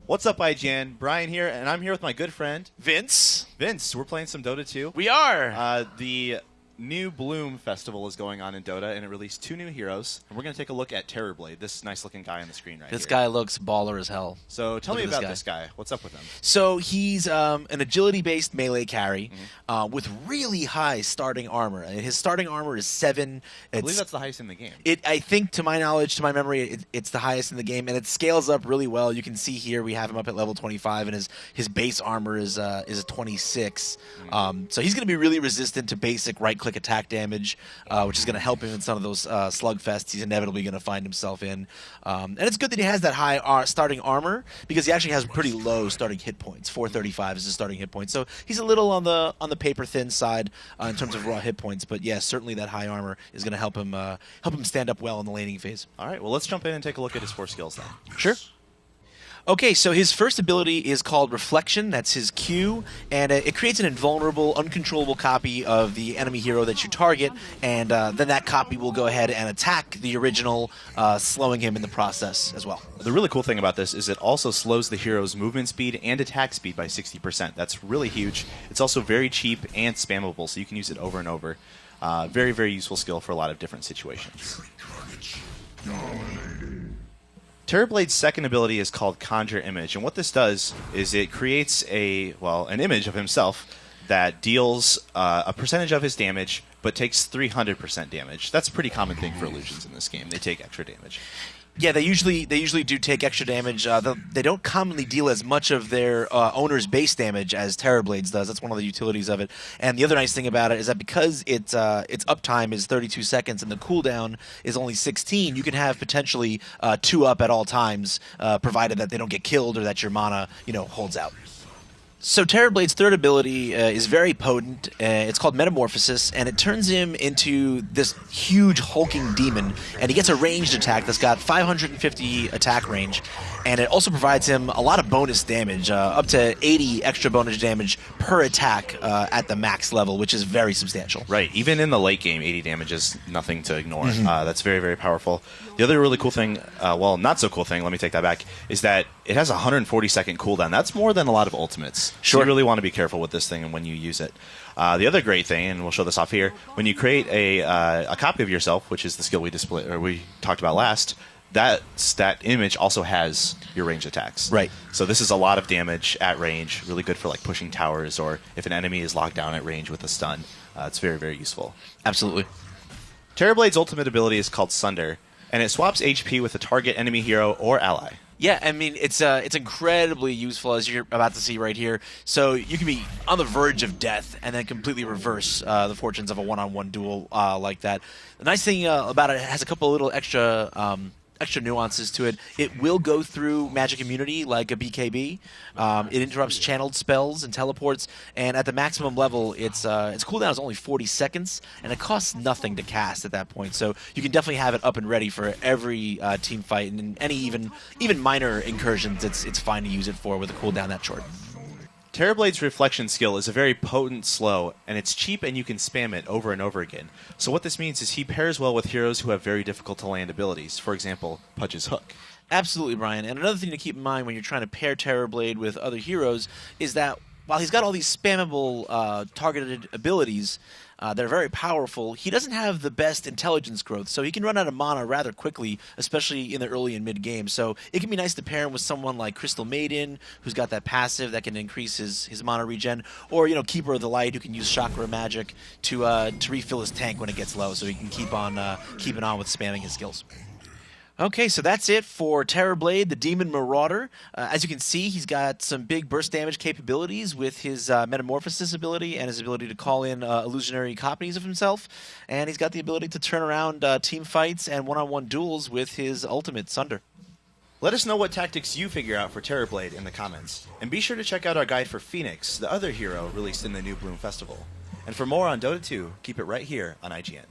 What's up, IGN? Brian here, and I'm here with my good friend Vince. Vince, we're playing some Dota 2. We are. The new Bloom Festival is going on in Dota, and it released 2 new heroes. And we're going to take a look at Terrorblade, this nice-looking guy on the screen right here. This guy looks baller as hell. So tell me about this guy. What's up with him? So he's an agility-based melee carry with really high starting armor. And his starting armor is 7. I believe that's the highest in the game. I think, to my knowledge, to my memory, it's the highest in the game, and it scales up really well. You can see here we have him up at level 25, and his base armor is a 26. So he's going to be really resistant to basic right-click attack damage, which is going to help him in some of those slugfests he's inevitably going to find himself in. And it's good that he has that high starting armor, because he actually has pretty low starting hit points. 435 is his starting hit point. So he's a little on the paper thin side in terms of raw hit points, but yeah, certainly that high armor is going to help him stand up well in the laning phase. All right, well, let's jump in and take a look at his 4 skills then. Sure. Okay, so his first ability is called Reflection. That's his Q, and it creates an invulnerable, uncontrollable copy of the enemy hero that you target, and then that copy will go ahead and attack the original, slowing him in the process as well. The really cool thing about this is it also slows the hero's movement speed and attack speed by 60%. That's really huge. It's also very cheap and spammable, so you can use it over and over. Very, very useful skill for a lot of different situations. Terrorblade's second ability is called Conjure Image, and what this does is it creates an image of himself that deals a percentage of his damage, but takes 300% damage. That's a pretty common thing for illusions in this game. They take extra damage. Yeah, they usually do take extra damage. They don't commonly deal as much of their owner's base damage as Terrorblade's does. That's one of the utilities of it. And the other nice thing about it is that because its uptime is 32 seconds and the cooldown is only 16, you can have potentially 2 up at all times, provided that they don't get killed or that your mana, holds out. So Terrorblade's third ability is very potent. It's called Metamorphosis, and it turns him into this huge hulking demon, and he gets a ranged attack that's got 550 attack range, and it also provides him a lot of bonus damage, up to 80 extra bonus damage per attack at the max level, which is very substantial. Right. Even in the late game, 80 damage is nothing to ignore. That's very, very powerful. The other really cool thing, well, not so cool thing, let me take that back, is that it has a 140-second cooldown. That's more than a lot of ultimates. Sure. So you really want to be careful with this thing and when you use it. The other great thing, and we'll show this off here, when you create a copy of yourself, which is the skill we talked about last, that image also has your ranged attacks. Right. So this is a lot of damage at range, really good for like pushing towers or if an enemy is locked down at range with a stun. It's very, very useful. Absolutely. Terrorblade's ultimate ability is called Sunder, and it swaps HP with a target enemy hero or ally. Yeah, I mean, it's incredibly useful, as you're about to see right here. So you can be on the verge of death and then completely reverse the fortunes of a one-on-one duel like that. The nice thing about it has a couple little extra nuances to it. It will go through magic immunity like a BKB. It interrupts channeled spells and teleports, and at the maximum level, its cooldown is only 40 seconds, and it costs nothing to cast at that point. So you can definitely have it up and ready for every team fight, and in any even minor incursions, it's fine to use it for with a cooldown that short. Terrorblade's Reflection skill is a very potent slow, and it's cheap and you can spam it over and over again. So what this means is he pairs well with heroes who have very difficult to land abilities. For example, Pudge's Hook. Absolutely, Brian. And another thing to keep in mind when you're trying to pair Terrorblade with other heroes is that while he's got all these spammable targeted abilities that are very powerful, he doesn't have the best intelligence growth, so he can run out of mana rather quickly, especially in the early and mid-game. So it can be nice to pair him with someone like Crystal Maiden, who's got that passive that can increase his mana regen, or Keeper of the Light, who can use Chakra Magic to refill his tank when it gets low, so he can keep on keeping on with spamming his skills. Okay, so that's it for Terrorblade, the Demon Marauder. As you can see, he's got some big burst damage capabilities with his Metamorphosis ability and his ability to call in illusionary copies of himself. And he's got the ability to turn around team fights and one-on-one duels with his ultimate, Sunder. Let us know what tactics you figure out for Terrorblade in the comments. And be sure to check out our guide for Phoenix, the other hero released in the new Bloom Festival. And for more on Dota 2, keep it right here on IGN.